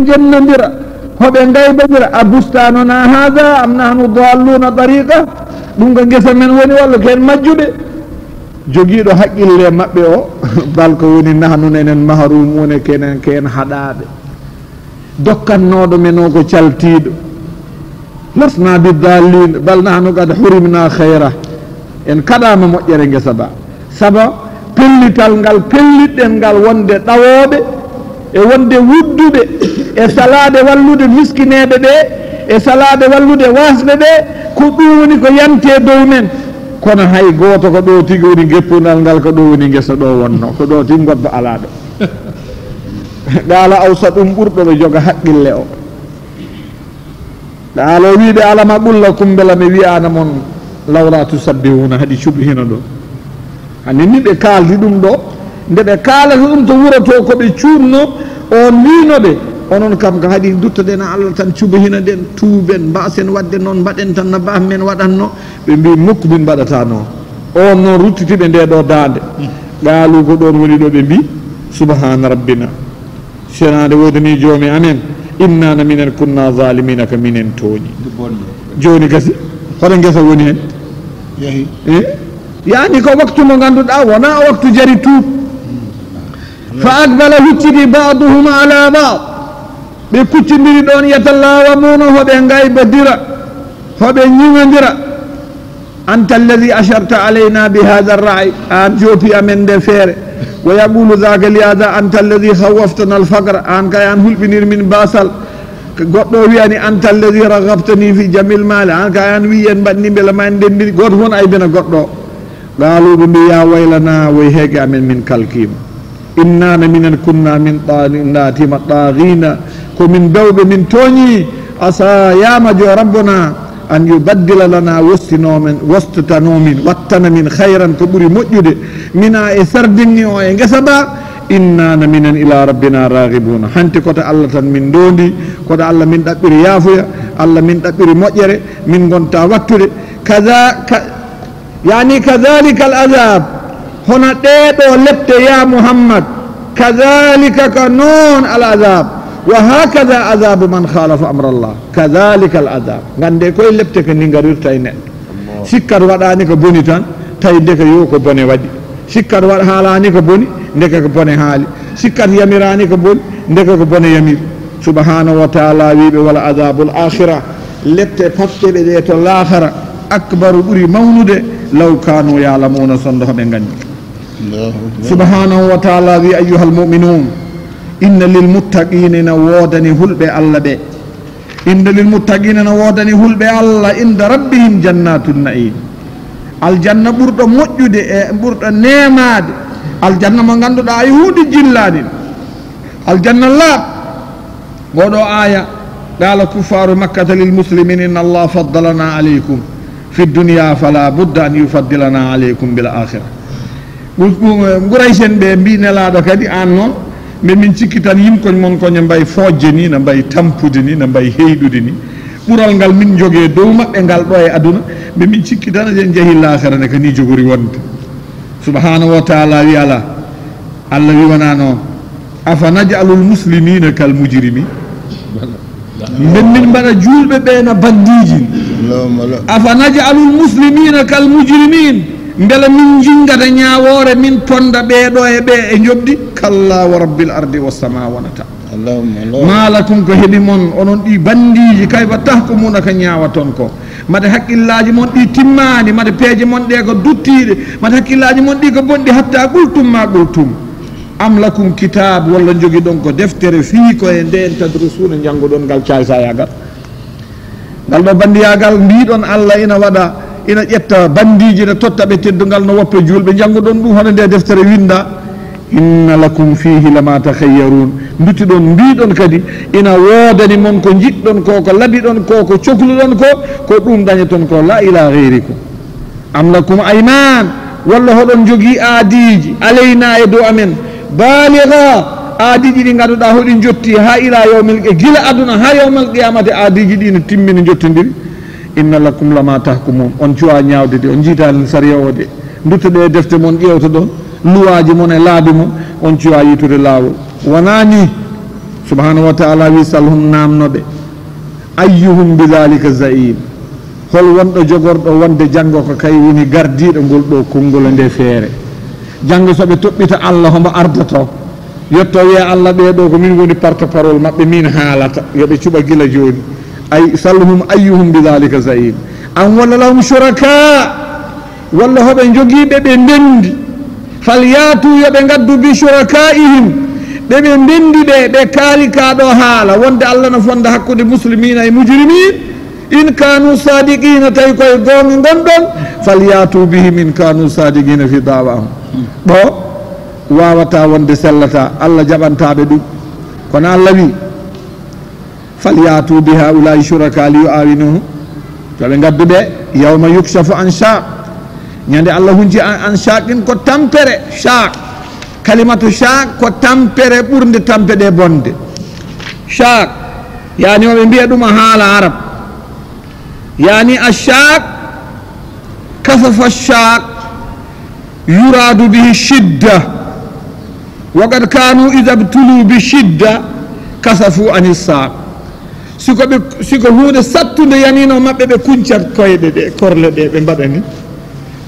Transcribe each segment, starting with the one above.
jennondira hoɓe gaybodira abustanona hada am nahnu dalluna tariqa ɗum ko guesa men woni walla ken majjuɓe joguiɗo haqqille mabɓe o bal ko woni nahnu enen mahrumune kenen ken haɗaɓe dokkannoɗo men o ko caltiɗo lasna bidallin bal nahnu qad hurimna khayra en kaɗama moƴƴere guesa ba saba pellital ngal pelliɗɗen ngal wonde ɗawoɓe e wonde wudduɓe e salade wallude miskineɓe ɓe e salade wallude wasɓe ɓe ko ɗum woni ko yante dow men kono hay goto ko ɗo tigui woni geppudal ngal ko ɗo woni guesa ɗo wonno ko ɗo tin goddo ala ɗo ɗaala awsa ɗum ɓurɗo ɓe joga haqqille o ɗaalo wiide alama ɓulla kumbela mi wiyana moon lawla tusabbihuna haɗi cuɓhino ɗo hani ni ɓe kaldi ɗum ɗo nde ɓe kaalata ɗum to wuro to koɓe cuurno on winoɓe onon kam ko haɗi duttoɗen Allah tan cuɓhina ɗen tuuben mbasen wadde noon mbaɗen tan no bam men waɗanno ɓe mbi mukko min mbaɗata noon on noon ruttitiɓe nde ɗo dande ɗaalu ko ɗon woni ɗo ɓe mbi subhana rabbina senade wodani joomi amen innana minen kunna zalimina ko minen tooñi joni kasi hoɗo guesa woni hen yeehi yani ko waktu mo ganduɗa wona waktu jari tuub fa aqbala huccidi baduhum ala bad ɓe kuccodiri ɗon yatallawamuno hoɓe gaybodira hoɓe ñigodira anta alladi acharta alayna bi hada arra'i an joopi amen nde feere wa yaqulu dhaka li hada anta alladi hawaftana alfaqra an kay an hulɓinir min basal goɗɗo wiyani anta alladi ragabtani fi jamil mali an kay an wi en mbaɗni beela ma en ndendiri goto fon aybina goɗɗo qaaluɓe mbi ya waylana way heege amen min kalkima innana minen kunna min natima ɗaghina komin bewɓe min tooñi asa yamajo rabbuna an yubaddila lana wostitanomin wattana min hayran ko ɓuuri moƴƴude mina e sardinni o e guesa ba innana minen ila rabbina raghibuna hanti koto Allah tan min dondi koto Allah min ɗaɓɓiri yaafuya Allah min ɗaɓɓiri moƴƴere min gonta wattude yani kadhalika al azab hono ɗeɗo lette ya muhammad kadhalika ka noon al azab wa hakada azabu man khalafa amra allah kadhalika al azab gande koye lepte ko ni garirta e neɗɗo sikkat waɗani ko boni tan tawi ndeka yo ko bone waɗi sikkat waɗa haalani ko boni ndeka ko bone haali sikkat yamirani ko boni ndeka ko bone yamiri subhanahu wa taala wiɓe wala azabul akhira lette patteɓe ɗe to lahara akbaru ɓuuri mawnude law kanu yalamuna sondo hoɓe gandi subhanahu wa taala wi ayyuha almuminun inna lilmuttaqina na woodani hulɓe allah ɓe inna lilmuttaqina na woodani hulɓe allah inda rabbihim jannatun na'im aljanna ɓurɗo moƴƴude e ɓurɗo nemade aljanna mo ganduɗa ay hunde jillaɗi aljanna laaɓ goɗo aya qala kuffaru makkata lilmuslimin inna allah faddalana aleykum fi dunia fala budda an yufaddilana aleykum bil akhira Quraysen ɓe mbi nelaɗo kadi an noon ɓe min cikki tan yimkoñ mon koñe mbayi fojje ni ne mbayi tampude ni ne mbayi heyɗude ni ɓural ngal min jogue dow maɓɓe ngal ɗo e aduna ɓe min cikki tan eɗen jeehi lahara ne ko ni jogori wonde subhanahu wa taala wi ala Allah wi wona noon afa najalul muslimina kal mujrimin men min mbaɗa julɓe ɓe no bandiji afa najalul muslimina kal mujrimin beela min jingata ñawore min ponda ɓeɗo e ɓe e jobdi kalla wa rabbil ardi wassama wonata malakum ko heeɓi moon onon ɗi bandiji kayfa tahkumuna ko ñawa toon ko mate haqqillaji moon ɗi timmani mate peeje moon ɗe ko duttiɗe mate haqqillaji moon ɗi ko bonɗi hatta qultum ma qultum am lakum kitab walla jogui ɗon ko deftere fii ko e nden tadrusuna janggoɗon ngal caysayagal ngal ɗo bandiyagal mbiɗon Allah ina waɗa ina ƴetta bandiji ne totta ɓe teddugal no woppe julɓe janggoɗon ɗum hono nde deftere winda inna lakum fihi lama takhayyarun duttiɗon mbiɗon kadi ina woodani mon ko jiɗɗon ko ko laabiɗon ko ko cohluɗon ko ɗum dañaton ko la ila ghayrikum am lakum ayman walla hoɗon jogui aadiji alayna e dow amen baligha aadiji ɗi ganduɗa hoɗi jotti ha ila yawmil gila aduna ha yawmal qiyamati aadiji ɗi ne timmini jottodiri inna lakum lama tahkumun on cuwa ñawde de on jiitani sariya o de duttoɗe defte mon ƴewta ɗon luwaji mon e laabi mon on cuwa yitude laawol wonani subhanahu wa ta'ala wi salhum namnoɓe ayyuhum bidhalika zaim hol wonɗo jogorɗo wonde janngo ko kay woni gardiɗo ngol ɗo konngol nde feere janngo soɓe toɓɓita Allah homo ardato yetto wiya Allah ɓeɗo ko min woni porte parole maɓɓe min haalata yoɓe cuɓa gila joni ay salhum ayyuhum bidhalika zaim an walla lahum shuraka walla hoɓe jogiiɓe ɓe ndendi falyatu yoɓe ngaddu bi shurakaihim ɓeɓe ndendi ɓe kaali kaɗo haala wonde Allah no fonda hakkude muslimina e mujrimin in kanu sadiqina tawi koye gonga gonɗon falyatu bihim in kanu sadiqina fi dawahum ɗo wawata wonde sellata Allah jaɓantaɓe ɗum kono Allah wi falyatu bi haulai shuraka li yuawinuhu yoɓe gaddu ɓe yawma yukshafu an shaq ñande Allah hunci an shaqin ko tampere shaq kalimatu shaq ko tampere ɓurde tampe ɗe bonde shaq yani oɓe mbiya ɗum a haala arab yani ashaq kasafa shaq yuradu bihi shidda waqad kanu idha btulu bi shidda kasafu an saq siko hunde sattude yanino maɓɓe ɓe kuncat koyɗe ɗe korle ɗe ɓe mbaɗani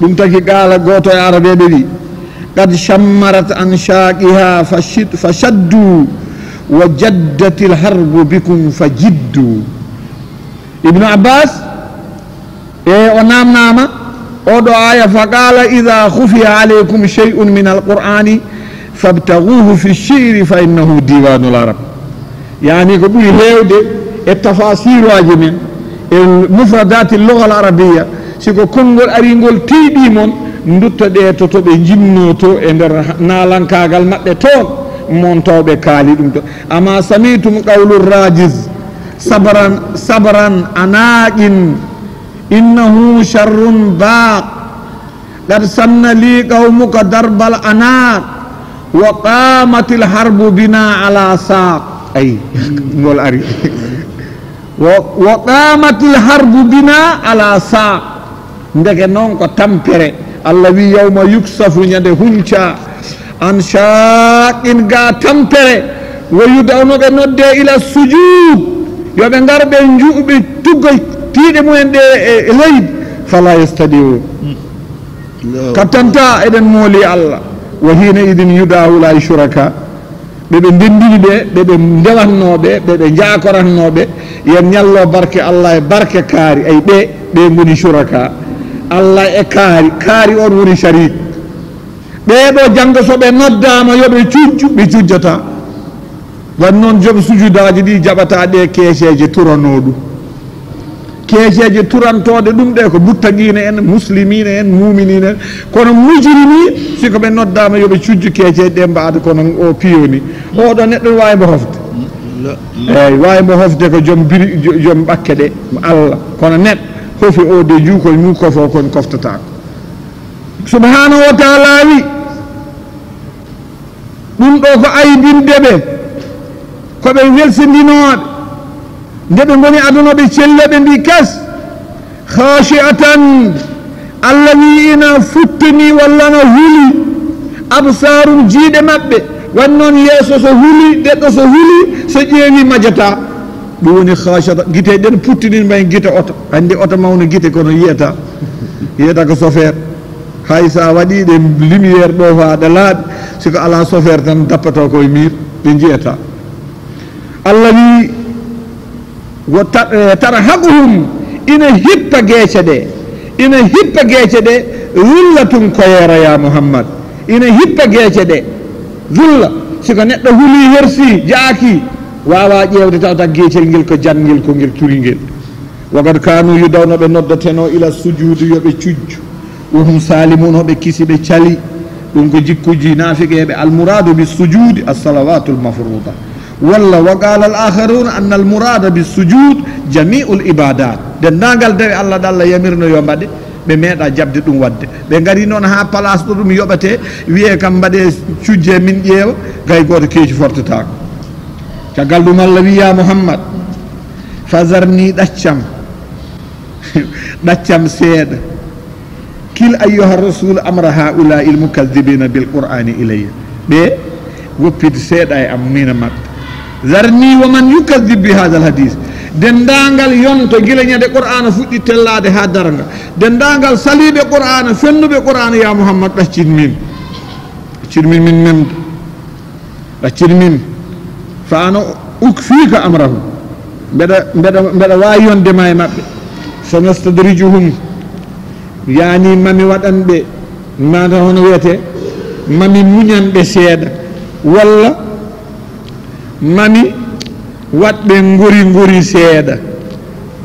ɗum tagi qaala goto e arabeɓe wi qad shammarat an shaqiha fa shaddu wa jaddati lharbu bikum fa jiddu ibnu abbas o namnama oɗo aya fa qala ida khufiya alaykum shay'un min alqur'ani fabtaghuhu fi shiri fa innahu diwanul arab yani ko ɓuri hewde e tafasiruaji men e mufradati lugha al arabia siko konngol ari ngol tiiɗi mon duttoɗe to toɓe jimno to e nder nalankagal maɓɓe toon montoɓe kaali ɗum to ama samitum qawlu rajiz sabran anaqin innahu sharrun baq qad sanna li qawmuka darbal anaq wa qamatil harbu bina ala saq ay ngol ari wa qamatil harbu bina ala saq ndeke noon ko tampere Allah wi yawma yuksafu ñande hunca an shaqin ga tampere wo yudawnoɓe nodde ila sujud yoɓe garɓe juuɓe tuggoy tiiɗe mumen ɗe e leydi fala yastadiu kattanta eɗen mooli Allah wa hina idin yudahula shuraka ɓeɓe ndendini ɓe ɓeɓe ndewatnoɓe ɓeɓe jakoratnoɓe yen ñallo barke Allah e barke kaari ay ɓe goni shuraka Allah e kaari on woni sharik ɓeɗo janggo soɓe noddama yoɓe cujju ɓe cujjata wan noon joom sujudaji ɗi jaɓata ɗe keeceje turanoɗum keeceje turantoɗe ɗum ɗe ko buttaguina en muslimina en muminina en kono mujrimi siko ɓe noddama yoɓe cujju keeceje ɗe mbaɗa kono o piyoni oɗo neɗɗo wawi mbo hofde eyyi wawi mbo hofde ko joom ɓakke ɗe Allah kono neɗɗo hofi o de juukoy mum kofo kon koftatako subhanahu wa taala wi ɗum ɗo ko aybindeɓe koɓe welsindinoɓe nde ɓe goni aduna ɓe celleɓe mbi kas khashi'atan Allah wi ina futtini walla no huuli absarum jiiɗe maɓɓe wan noon yeeso so huuli ɗeɗɗo so huuli so ƴeewi majata ɗum woni khashata guite ɗen puttini mbay guite oto andi oto mawno guite kono yiyata ko chauffeur hay sa waɗi ɗe lumiére ɗo haɗa laaɓi siko ala chauffeur tan dappato koye mir ɓe jiyata Allah wi wo tarhaquhum ina hippa gueece ɗe zullatun koyera ya Muhammad ina hippa gueece ɗe zulla siko neɗɗo huuli hersi jaaki wawa ƴewde tawta gueecel ngel ko janngel ko ngel turingel wagad kanu yudawnoɓe noddateno ila sujudu yoɓe cujju wohum salimunoɓe kisi ɓe cali ɗum ko jikkuji nafiqeɓe almouradu bisujudi alsalawatu lmafruda walla wa qala al akharuna anna almourada bisujud jamiu l ibadat dendagal dawi Allah ɗalla yamirno yo mbaɗe ɓe meeɗa jabde ɗum wadde ɓe gari noon ha place ɗo ɗum yoɓete wiye kam mbaɗe cujje min ƴeewa gay goto keeci fortatako caggal ɗum Allah wi ya Muhammad fazarni ɗaccam seeɗa kil ayyuha rasul amra haula il mukadibina bil qur'ani ilayya ɓe woppide seeɗa e am mina maɓɓe zarni wa man yukadhib bi hadha alhadith dendangal yonto gila ñade qur'ana fuɗɗi tellade ha daranga dendangal saliɓe qur'ana fennuɓe qur'ana ya muhammad ɗaccin min min memde ɗaccin min fa ana ukfika amrahu mbeɗa wawi yondema e maɓɓe sanastadrijuhum yani mami waɗanɓe mata hono wiyete mami muñanɓe seeɗa walla mami waɗɓe ngori seeɗa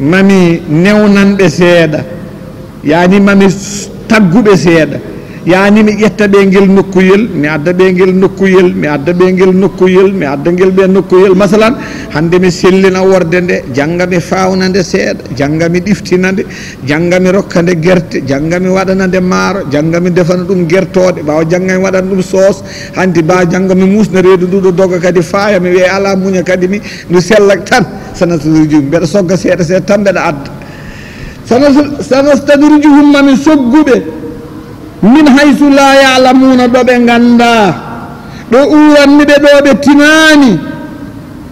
mami newnanɓe seeɗa yani mami tagguɓe seeɗa yani mi ƴetta ɓe ngel nokkuyel mi adda ɓe ngel nokkuyel mi adda ɓe ngel nokkuyel mi adda ngel ɓe nokkuyel masalan hande mi sellina worde nde jangga mi fawna nde seeɗa jangga mi ɗiftina nde jangga mi rokka nde gerte jangga mi waɗana nde maaro jangga mi defana ɗum gertode ɓawa jangga mi waɗana ɗum soos hanti mbawa jangga mi musna reedu nduɗo doga kadi faaya mi wiya ala muña kadi mi ndu sellak tan sanastadrijuhum mbeɗa sogga seeɗa seeɗa tan mbeɗa adda sanastadrijuhum mami sogguɓe min haysu la ya'lamuna ɗo ɓe ganda ɗo uranniɓe ɗo ɓe tinani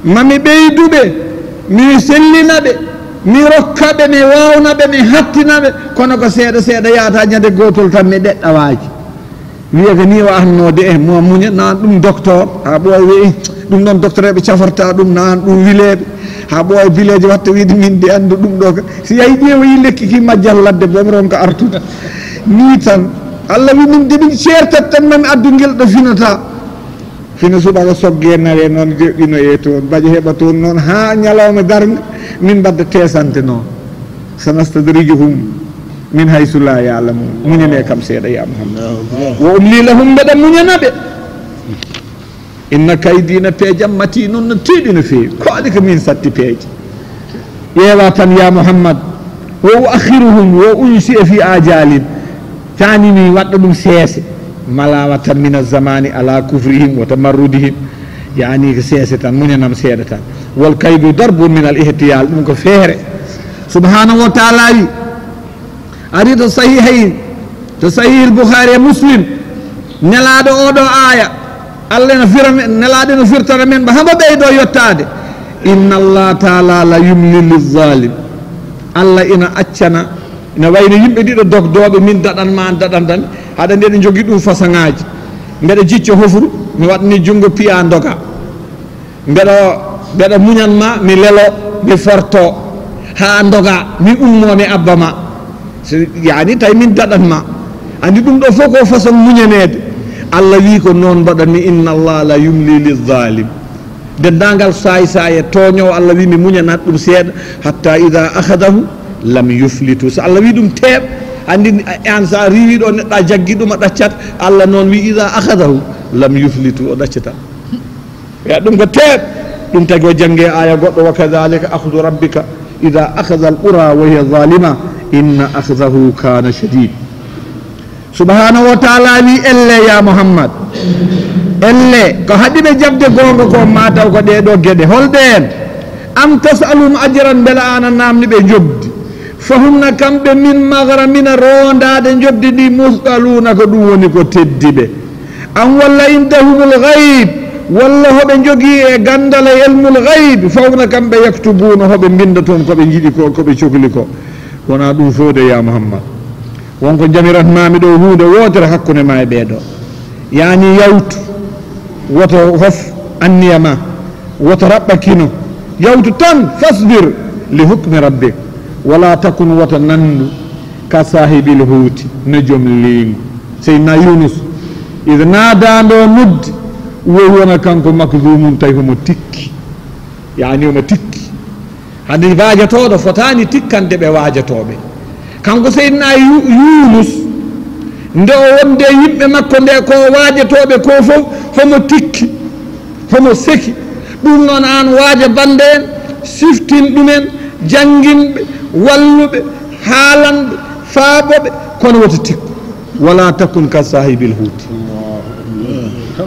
mami ɓeyduɓe mi sellinaɓe mi rokkaɓe mi wawnaɓe mi hattinaɓe kono ko seeɗa seeɗa yahata ñande gotol tan mi ɗeɗɗawaji wiya ko ni o annode mo muña nan ɗum docteur ha ɓooy wi ɗum ɗon docteur eɓe cafarta ɗum nan ɗum wileɓe ha ɓooy village watta wiide min de andu ɗum ɗo ka si yahi ƴeewoyi lekki ki majjal ladde boom ko artude ni tan Allah wi min demin certat tan mami addu ngel ɗo finata fina suɓaka sogge nawe noon joƴƴino e toon baƴa heɓa toon noon ha ñalawma darga min mbadda tesante noon sanastadrijuhum min haysu la ya'lamun muñane kam seeɗa ya muhammad wa umli lahum mbeɗa muñanaɓe inna kaydina peejam mati noon no tiiɗi no feewi ko adi ko min satti peeje ƴeewa tan ya muhammad wo uakhiruhum wo unsi e fi ajalin tani mi waɗɗa ɗum seese malawatan min azamani ala kufrihim wa tamarrudihim yani ko seese tan muñanam seeɗa tan wal kaydu darbun min al ihtiyal ɗum ko feere subhanahu wa taala wi ari to sahihayn to sahih al bukhari e muslim nelaɗo oɗo aya allah no fira nelaɗo no firtana men ba hamba ɓeydo yettade inna allah taala la yumli lizalim allah ina accana ina wayno yimɓe ɗiɗo dogdoɓe min daɗanma an daɗantan haɗa nde ɗe jogui ɗum façon-ŋaji mbeɗa jicca hofru mi waɗani junggo piya doga mbeɗa muñanma mi lelo mi forto ha doga mi ummo mi abba ma yani tawi min daɗanma andi ɗum ɗo fof ko façon muñanede allah wi ko noon mbaɗanmi inna allah la yumli lizalim dendagal saye toñowo allah wi mi muñanat ɗum seeɗa hatta ida ahadahu lam yuflitu so allah wi ɗum teeɓ andi an sa riwi ɗo neɗɗa jaggi ɗum a ɗaccat allah noon wi ida ahadahu lam yuflitu o ɗaccata ya ɗum ko teeɓ ɗum tagi o jangge aya goɗɗo wa kadhalika akhdu rabbika ida akhadha al qura wa hiya zalima inna akhdahu kana shadid subhanahu wa taala wi elle ya muhammad elle ko haɗiɓe jabde gonga ko mataw ko ɗeɗo gueɗe holɗen am tasalum ajran beela ana namni ɓe jobdi fahumna kamɓe min magramina rondade jobdi ndi musqaluna ko ɗum woni ko teddiɓe am walla indahumul gayb walla hoɓe jogui e gandal e ilmul gayb fawna kamɓe yaktubuna hoɓe binda toon koɓe jiiɗi ko koɓe cohli ko wona ɗum fode ya muhammad wonko jamiratmami ɗo hunde wodere hakkude ma e ɓeeɗo yani yawtu woto hof anniyama woto raɓɓa kino yawtu tan fasbir li hukmi rabbik wala takun woto nandu ka sahibil huuti no joom liingu seydna yunus ida naadando nuddi wowi wona kanko makdumum tawi homo tikki yani omo tikki hande waajatoɗo fotani tikkande ɓe waajatoɓe kanko seydna yunus nde o wonde yimɓe makko nde ko waajatoɓe ko fof homo tikki homo seki ɗum noon an waaja bande en siftin ɗumen janginɓe walluɓe haalanɓe faaɓoɓe kono woto tikku wala takun ka sahibil huuti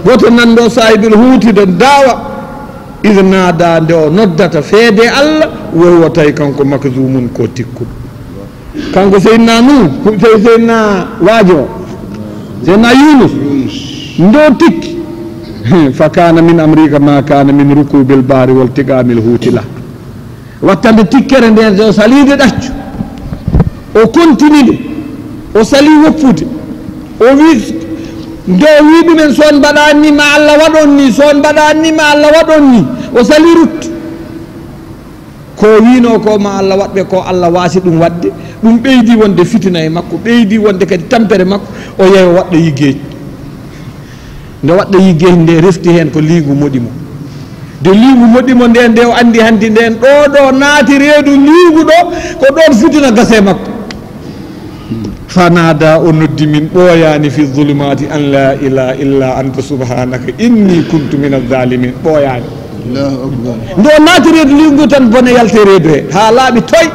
woto nanɗo sahibil huuti de dawa ida naada nde o noddata feede allah wowo tawi kanko makdumum ko tikkuɗo kanko seydna seydna waajo o seydna yunus ndo tikki fa kana min amrika ma kana min rukubil bari wal tigamil hutila wattande tikkere nden o salide ɗaccu o continue o sali woppude o wi nde o wi ɗumen son mbaɗani ma Allah waɗon ni son mbaɗani ma Allah waɗon ni o sali ruttu ko wino ko ma Allah waɗɓe ko Allah waasi ɗum waɗde ɗum ɓeydi wonde fitina e makko ɓeydi wonde kadi tampere makko o yeewa waɗɗo yiggeeji nde waɗɗo yiggeeji nde refti heen ko liigu moɗimo de liigu moɗimo nden nde o anndi hanti nden ɗo naati reedu liigu ɗo ko ɗon fitina gase makko fanada o noddi min ɓooyaani fi zulumati an la ilaha illa anta subhanaka inni kuntu min azalimin ɓooyaani nde o naati reedu liigu tan bone yalte reedu he haa laaɓi toy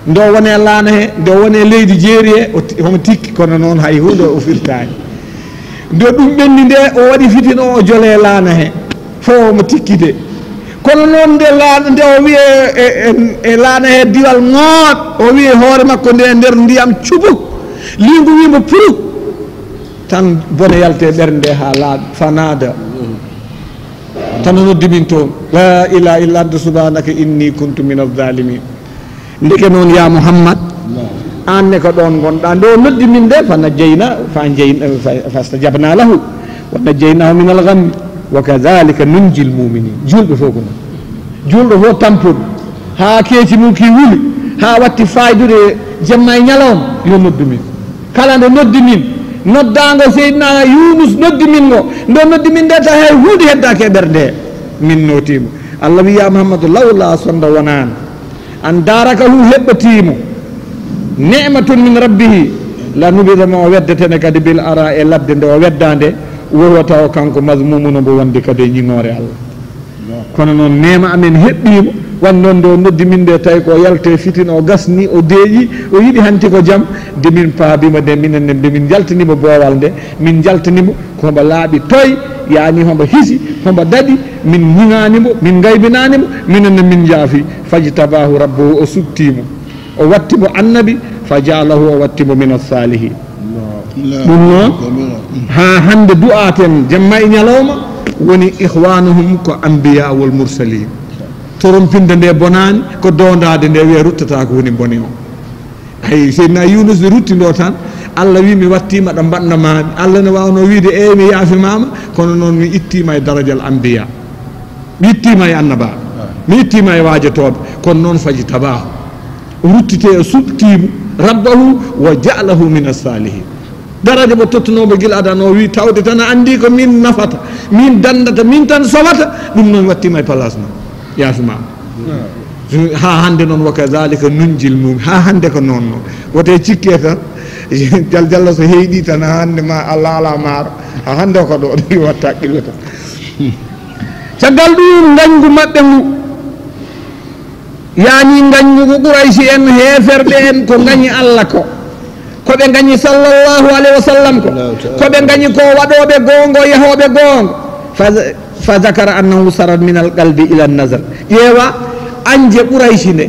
nde o wone laana he nde o wone leydi jeeri he homo tikki kono noon hay hunde o firtaani nde ɗum ɓenni nde o waɗi fitina o jole laana he fof omo tikkide kono noon nde laana nde o wiye e laana he diwal ŋooɗ o wiye hoore makko nde nder ndiyam cubuk liingu wimo puruk tan bone yalte ɓernde haa laaɓi fanada tan o noddi min toon la ilaha illa anta subhanaka inni kuntu min azalimin ndeke noon ya Muhammad an ne ko ɗon gonɗa nde o noddi min nde fa najjayna fastajabna lahu wa najjaynahu min alghammi wa kadhalika nunji lmuminin julɓe fof ko noon julɗo fof tampuɗo ha keeci mum ki wuli ha watti faydude jemma e ñalawma yo noddu min kala nde noddi min noddago Seydina Yunus noddi min ngo ndo noddi min nde ta hay hunde heddaki e ɓerde min notimo Allah wi ya Muhammadou lawla sonda wonani an daraka hu heɓɓatimo nematun min rabbihi la nubidama o weddetene kadi bil ara e ladde nde o weddande wowa taw kanko masmumuno mbo wonde kadi e ñiŋore Allah kono noon nema amen heɓɓimo wan noon nde o noddi min nde tawi ko yalte fitina o gasni o deeƴi o yiɗi hanti ko jaam nde min paabima nde minenne nde min jaltinimo boowal nde min jaltinimo ko hombo laaɓi toy yani hombo hisi hombo daɗi min ñiŋanimo min gaybinanimo minenne min jaafi fajtabahu rabbuhu o suttimo o wattimo annabi fa jaalahu o wattimo min assalihin ɗum noon ha hande du'aten jamma e ñalawma woni ihwanuhum ko ambiya wal mursalin torompinde nde bonani ko dondade nde wiye ruttata ko woni boni o ay Seydina Yunus ruttindo tan Allah wi mi wattima ɗo mbaɗnamami Allah ne wawno wiide mi yaafimama kono noon mi ittima e daradial ambiya mi ittima e annaba mi ittima e waajatoɓe kono noon faji tabahu o ruttite o suɓtimo rabbahu wa ja'alahu min assalihin daraja mo tottunoɓe gila adana o wi tawde tan a andi ko min nafata min dandata min tan sowata ɗum noon wattima e place noon yaafimama ha hande noon wa kadhalika nunjil mum ha hande ko noon noon wote cikke tan jalla so heyɗi tan ha hande ma Allah ala maaro ha hande ko ɗo ɗi watta haqqille tan caggal ɗum gañgu maɓɓe ngu yani gañgu ko Qurayshi en heferɓe en ko gañi Allah ko koɓe gañi sallllahu alayhi wa sallam ko koɓe gañi ko waɗoɓe gongo yahoɓe gongo fa zakara annahu sarat min al qalbi ila nazar ƴeewa anje Qurayshi nde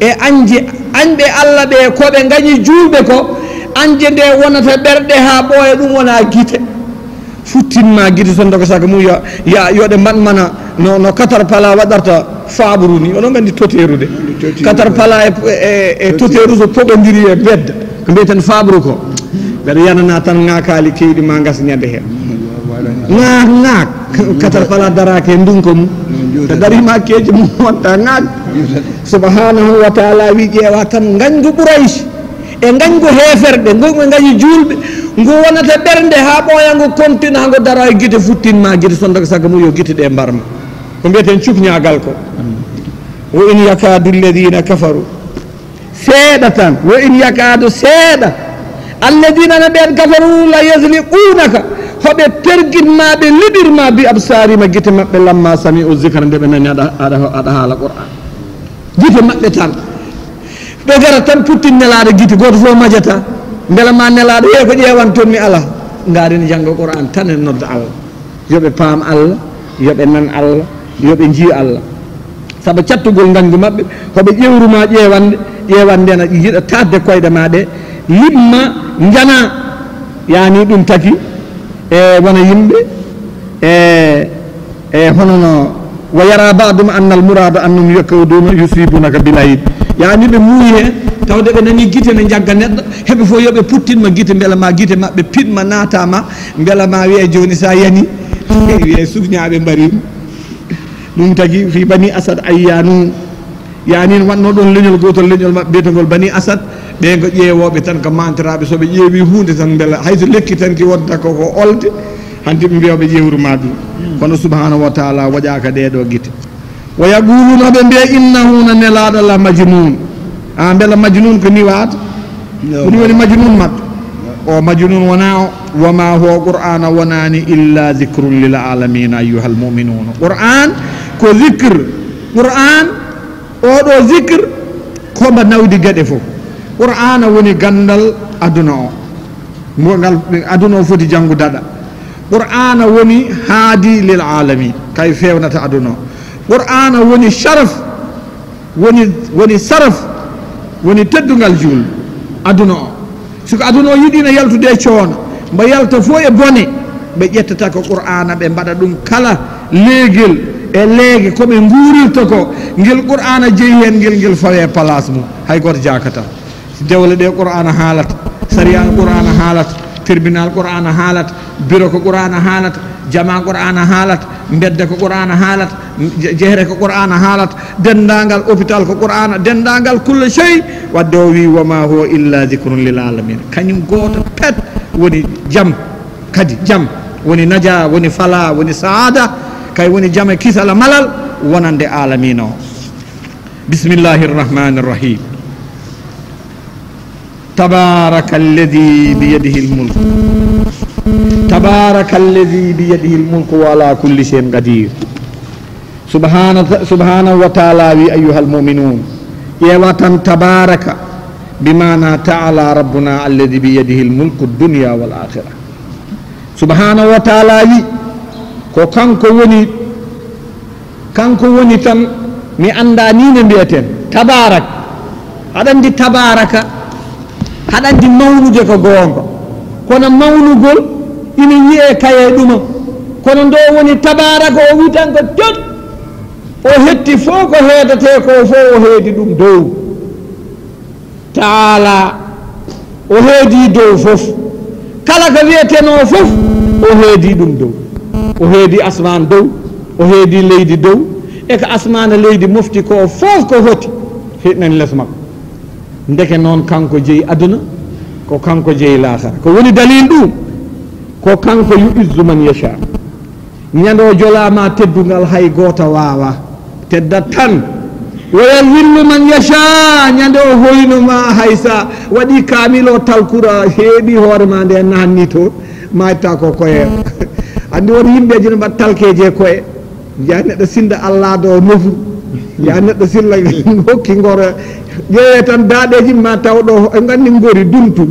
e anje anɓe Allah ɓe koɓe gañi julɓe ko anje nde wonata ɓerɗe ha ɓooya ɗum wona guite futtinma guite sonde ko saka mum yoɗe mbaɗmana no katar pala waɗarta fabru ni oɗon gandi toterude katar pala e toteru so poɓodiri e bedda ko mbiyeten fabru ko mbeɗa yanana tan ŋakali kewɗi ma gas ñande hen ŋak katar pala darake e ndunko mum so darima keji mum wonta ŋak subhanahu wa taala wi ƴeewa tan gañgu Quraysh e gañgu heferɗe ɓe gañi julɓe ngu wonata ɓernde ha ɓooya ngu continue hango dara e guite futtinma guite sondaka saga mum yo guite ɗe mbarma ko mbiyeten cukñagal ko wo in yakadu alladina kafaru seeɗa tan wo in yakadu seeɗa alladina na ɓen kafaru la yasliqunaka hoɓe perguitma ɓe liɓirma bi absarima guite maɓɓe lamma sami o zicra nde ɓe nani aɗa haala Qur'an guite maɓɓe tan ɓe gara tan puttin nelaɗo guite goto fof majata beela ma nelaɗo ƴeew ko ƴeewan toon mi ala garini janggo Qur'an tan en nodda Allah yoɓe paam Allah yoɓe nan Allah yoɓe jii Allah saabu cattugol gañgu maɓɓe hoɓe ƴewruma ƴewande na yiɗa tadde koyɗe ma ɗe yimma jana yani ɗum taki e wona yimɓe honono wa yara ba'dum anna al murada annum yakuduna yusibunaka bilayid yani be muuye tawde be nani gite ne jagga neddo hebe fo yobe puttinma gite bela ma gite mabbe pitma natama bela ma wi'e joni sa yani wi'e sufnaabe mbari dum tagi fi bani asad ayyanu yani wanno don leñol gotol leñol mabbe betogol bani asad be go ƴeewobe tan ko mantirabe so be ƴeewi hunde tan bela hayso lekki tan ki wonta ko olde hanti be biyobe jewru madu kono subhanahu wa ta'ala wajaka de do gite wa yaquluna be innahu nalada la majnun bela majnun ko ni waata ni woni majnun mat o majnun wana wa ma huwa qur'ana wanani illa zikrun lil alamin ayyuhal mu'minun qur'an ko zikr qur'an o do zikr ko ba nawdi gade fo qur'ana woni gandal aduna o mo gal aduna o foti jangu dada qur'ana woni haadi lil alamin kay fewnata aduna qur'ana woni sharaf woni saraf woni teddungal jul aduna o siko aduna o yidina yaltude coono mba yalta fo e bone be ƴettata ko qur'ana be mbada dum kala leegel e leege ko be nguurirta ko ngel qur'ana jeyi hen ngel fawe place mum hay goto jakata dewle de qur'ana haalata sariya qur'ana haalata tribunal qur'ana haalata bureau ko qur'ana haalata jama qur'ana haalata mbedde ko qur'ana haalata jehre ko qur'ana haalata dendangal hôpital ko qur'ana dendangal kullu shay wadde o wi wa ma huwa illa dhikrun lil alamin kanyum goto pet woni jam kadi jam woni naja woni fala woni saada kay woni jam kisala malal wonande alamin o bismillahir rahmanir rahim تبارك الذي بيده الملك تبارك الذي بيده الملك وعلى كل شيء قدير سبحانه وتعالى أيها المؤمنون يا وطن تبارك بمعنى تعالى ربنا الذي بيده الملك الدنيا والآخرة سبحانه وتعالى ko kanko woni tan mi anda ni ne mbieten tabarak adandi tabaraka haɗandi mawnude ko goonga kono mawnugol ina yiye kaye ɗuma kono ndo woni tabaraka o wi tan ko tot o hetti fof ko heedate ko fof o heedi ɗum dow taala o heedi dow fof kala ko wiyeteno fof o heedi ɗum dow o heedi asman dow o heedi leydi dow e ko asmana leydi mofti ko fof ko hoti heɗnani less makko ndeke noon kanko jeeyi aduna ko kanko jeeyi lahara ko woni dalil ɗum ko kanko yu'izzu man yasha ñando jolama teddungal hay goto wawa teddat tan woyal willu man yasha ñande o hoynuma haysa waɗi kamilo talkura heeɓi hoorema nde nanni to mayta ko koye andi won yimɓeji no mbaɗa talkeje koye ya neɗɗo sinda allah do nofu ya neɗɗo silla hokki ngoro ƴeewe tan daaɗeji ma taw ɗo gandi ngori dumtu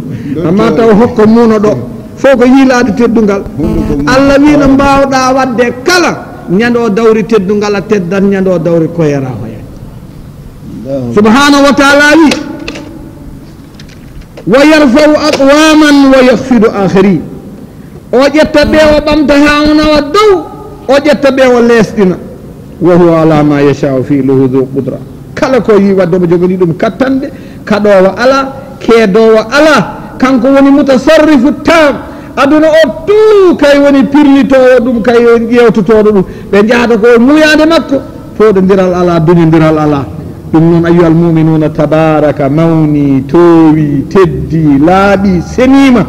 ma taw hokka muno ɗo fof ko yiilade teddungal allah wi no mbawɗa wadde kala ñando dawri teddungal a teddat ñando dawri koyera hoya subhanahu wa ta'ala wi wa yarfau aqwaman wa yahfidu akharin o ƴetta ɓe o ɓamta ha o nawa dow o ƴetta ɓe o leesɗina wa huwa ala ma yashau fi'luhu dhu qudra kala ko yi wadde mo jogani ɗum kattande kaɗowo ala keedowo ala kanko woni mutasarrifu tam aduna o tout kay woni pirlitowo ɗum kay ƴewtotoɗo ɗum ɓe jahata ko muyade makko foɗodiral ala duñodiral ala ɗum noon ayyuhal muminuna tabaraka mawni towi teddi laaɓi senima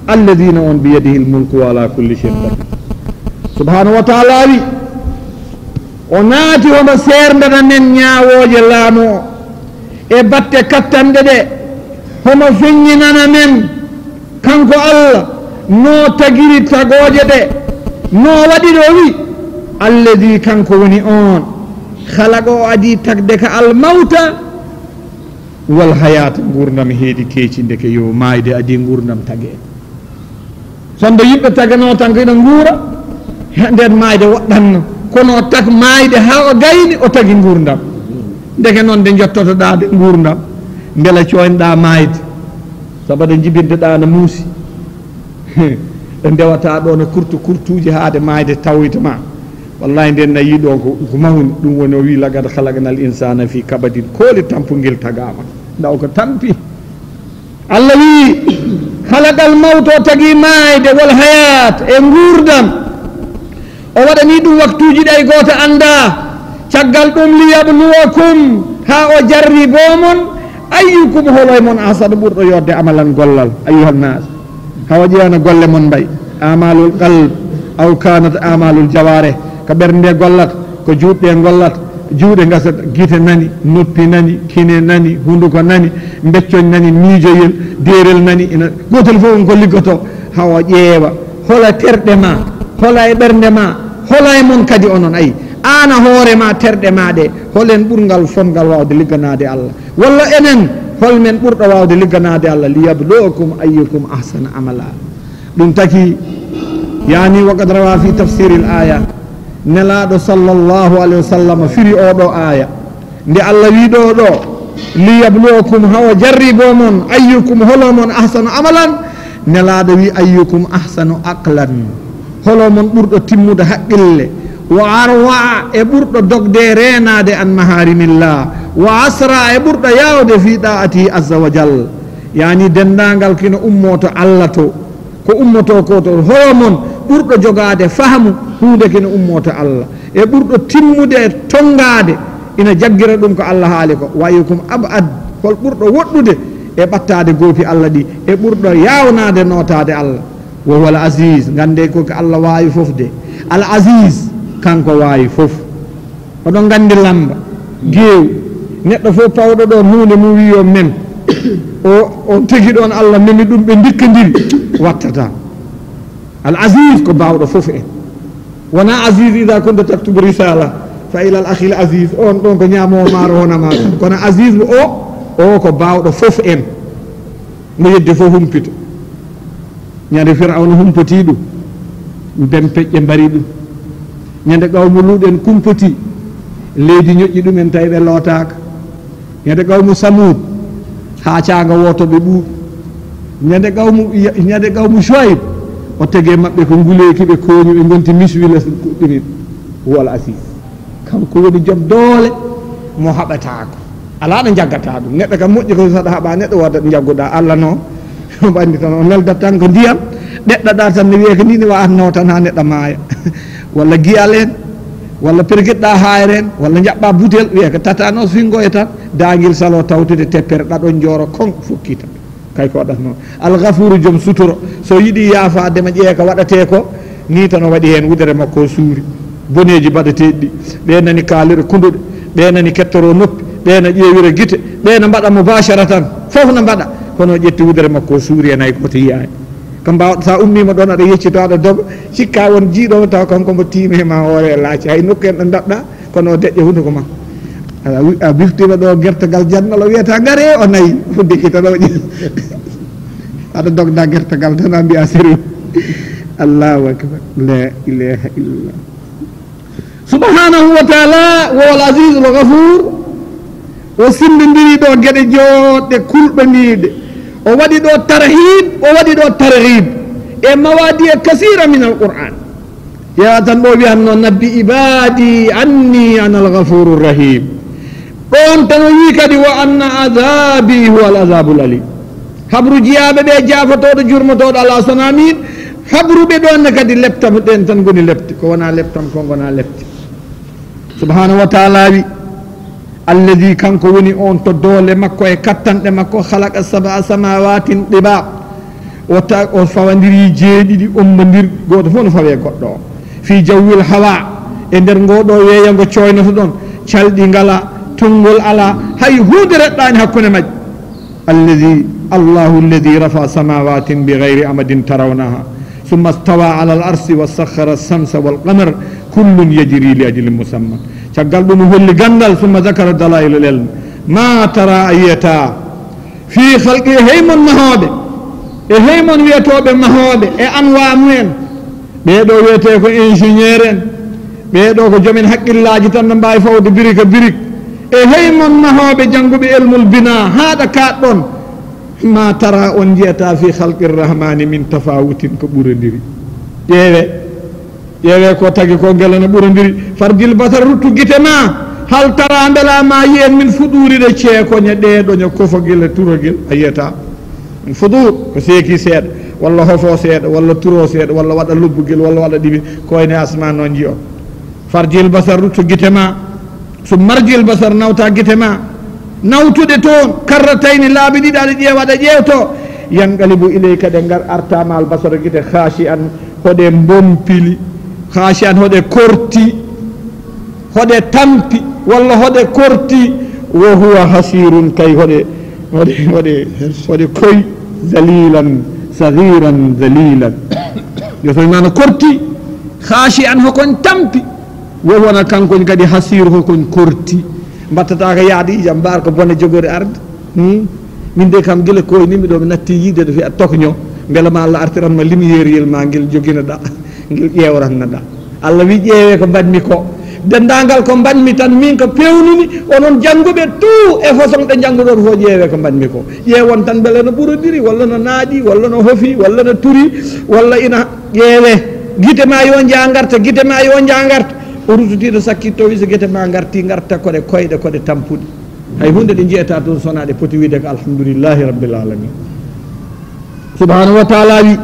alladina on biyadihi lmulku wa ala kulli chein qadir subhanahu wa taala wi o naati homo serdata nen ñawoje laamu o e batte kattanɗe ɗe homo feññinana men kanko allah no tagiri tagoje ɗe no waɗi ɗo wi alladi kanko woni on halaqa o adi tagde ka almawta wal hayata gurdam heedi keecinde ke yo mayde adi gurdam tage sonde yimɓe tagano tan ko ina guura nden mayde woɗɗanno kono tag mayde ha o gayni o tagi gurdam ndeke noon nde jottotoɗa de gurdam beela coynoɗa mayde sabu de jibinteɗa no muusi ɗo ndewata ɗo no kurtuji haade maayde tawoyta ma wallahi nden nayi ɗo ko mawni ɗum woni o wi lagad halagnal insana fi kabadin kooli tampugel tagama ndaw ko tampi allah wi halagal mawto tagi maayde wal hayat e gurdam o waɗani ɗum waktuji ɗay goto anda caggal ɗum liyabluwakum ha o jarribomon ayyukum holoy mon asada ɓurɗo yodde amalan gollal ayyuhannas hawa ƴewna golle mon mbay amalul qalb aw kanat amalul jaware ko ɓernde gollat ko juuɗɗe gollat juuɗe gasat guite nani noppi nani kine nani hunduko nani beccoñ nani miijoyel derel nani ina gotel fof on ko liggoto hawa ƴeewa hola terɗe ma hola e ɓernde ma hola e mon kadi onon ayi ana hoore ma terɗe ma ɗe holen ɓurgal fongal wawde ligganade Allah walla enen holmen ɓurɗo wawde ligganade Allah liyabluwakum ayyukum ahsana amala ɗum taki yani waqad rawa fi tafsiri l aya nelaɗo sallllahu alayhi wa sallam firi oɗo aya nde Allah wiɗo ɗo liyabluwakum hawa jarribomon ayyukum holomon ahsanu amalan nelaɗo wi ayyukum ahsanu aqlan holomon ɓurɗo timmude haqqille wa arwa e ɓurɗo dogde renade an maharimillah wa asra e ɓurɗo yawde fi ɗa'atihi azza wa jal yani dendagal kino ummoto Allah to ko ummoto ko to holomon ɓurɗo jogade fahmu hunde kino ummoto Allah e ɓurɗo timmude e tongade ina jaggira ɗum ko Allah haali ko wayukum abad hol ɓurɗo woɗɗude e ɓattade goopi Allah ɗi e ɓurɗo yawnade notade Allah wo wal aziz gande ko Allah wawi fof de al aziz kanko wawi fof oɗon gandi lamba geew neɗɗo fof pawɗo ɗon hunde mu wi yo mem o tegi ɗon Allah memi ɗum ɓe dikkodiri wattata al aziz ko bawɗo fof en wona aziz ida kunta taktubu risala fa ila al akhil aziz on ɗon ko ñamowo maaro honama kono aziz o ko bawɗo fof en mo yedde fof humpita ñande firawna humpoti ɗum ben peƴƴe mbari ɗum ñande qawmu luuɗen kumpoti leydi ñoƴƴi ɗumen tawi ɓe lootaka ñande qawmu samud ha caaga woto ɓe ɓuuɓi ñande qawmu Shuayb o tege maɓɓe ko nguleyki ɓe kooñi ɓe gonti miswila ɗumin wol asis kanko woni joom doole mo haɓatako ala ɗo jaggata ɗum neɗɗo kam moƴƴi ko saɗa haɓa neɗɗo wadda ɗo jagguɗa Allah noon ɓandi tan o neldat tan ko ndiyam ɗeɗɗaɗa tan ne wiye ko ni ne wawatno tan ha neɗɗo maaya walla giyal en walla pergueɗɗa hayre en walla jaɓɓa butel wiye ko tatanos fingoye tan daguil salo tawtude teppere ɗaɗon jooro kon fokkita kay ko waɗat noon alghafuru joom sutoro so yiiɗi yaafadema ƴeeka waɗate ko ni tan o waɗi hen wudere makko suuri boneji baɗateɗi ɗi ɓe nani kaalire kunduɗe ɓe nani kettoro noppi ɓe na ƴeewira guite ɓe na mbaɗa mubashara tan fof no mbaɗa kono ƴetti wudere makko suuri e nayi goto yiyaani ko mbawɗa sa ummima ɗon aɗa yeccito aɗa doga sikka won jiiɗomo taw kanko mbo tiimi e ma hoore e laaci hay nokku en ɗo daɓɗa kono o deƴƴe hunde ko ma a biftima ɗo gertogal jannal o wiyata gaare o nayi fuddikita ɗo ƴe aɗa dogda gertogal tan a mbiya sérieux allahu akbar la ilaha illallah subhanahu wa taala wowal asis l gafour o simbidiri ɗo gueɗe jooɗɗe kulɓaniɗe o waɗi ɗo tarhib o waɗi ɗo tarhib e mawadi e kasira min alquran ya tan ɗo wiyanno nabbi ibadi anni ana alghafuru rahim ɗon tan o wi kadi wa anna adabi huwa al adabul alim habru jiyaɓe ɓe jafotoɗo jurmotoɗo ala sona min habruɓe ɗonne kadi leptam ɗen tan goni lepti ko wona leptam ko gona lepti subhanahu wa taala wi alladi kanko woni on to doole makko e kattanɗe makko halaka saba samawatin ɗiba o fawandiri jeeɗiɗi ommodir goto fof no fawe goɗɗo o fi jawwil hawa e nder ngoɗo weeya ngo coynoto ɗon calɗi ngala tongol ala hay hunde reɗɗani hakkude majje alladi allahu alladi rafa samawatin bigayri amadin tarawnaha ثم استوى على الأرض وسخر الشمس والقمر كل يجري لأجل مسمى شغال دم هول غندال ثم ذكر دلائل العلم ما ترى ايتا في خلق هيمن مهوبه هيمن ويتوبه مهوبه انواع من بيدو ويته ko ingénieur en beedo ko jomen hakkillaji tan no mbawi fawde birik birik e heymon mahoɓe jangguɓe elmul bina haɗa kaɗɗon ma tara on jiyata fi khalqir rahmani min tafawutin ko ɓurondiri ƴeewe ko tagi ko gelana ɓurondiri fardil basar ruttu guite ma hal tara beela ma yiyen min fuɗuride ceekoñe ɗeɗoñe kofogel e turogel a yiyata fudur ko seeki seeɗa walla hofo seeɗa walla turo seeɗa walla waɗa lobbugel walla waɗa ɗiɓi koyne asman noon jiyo farjil basar ruttu guite ma so marjil basar nawta guite ma nawtude toon karratayni laabi ɗiɗi aɗa ƴeewa aɗa ƴeewto yanqalibu ileyka ɗe ngar artama al basara guite haashi an hoɗe bompili haashi an hoɗe korti hoɗe tampi walla hoɗe korti wo huwa hasirun kay hoɗe koy dalilan sagiran dalilan yotoymano korti haashi an hokon tampi wo wona kankon kadi hasir hokon korti mbattata ko yaade ijam mbar ko bone jogori arde min de kam gila koynimi ɗo mi natti yiide ɗo fiya tokño beela ma Allah artiranma lumiére yel ma ngel joguinoɗa ngel ƴewrannoɗa Allah wi ƴeewe ko mbaɗmi ko dendagal ko mbaɗmi tan min ko pewnini onon jangguɓe tout e façon ɗe jangguɗon fo ƴeewe ko mbaɗmi ko ƴeewon tan beele no ɓurodiri walla no naaɗi walla no hofi walla no turi walla ina ƴeewe guite ma yo jangarta guite ma yo jangarta o rututiɗo sakkitto wi so guete ma garti garta koɗe koyɗe koɗe tampuɗe hay hunde ɗe jiyata toon sona ɗe poti wiide ko alhamdoulillahi rabbil alamin subhanahu wa taala wi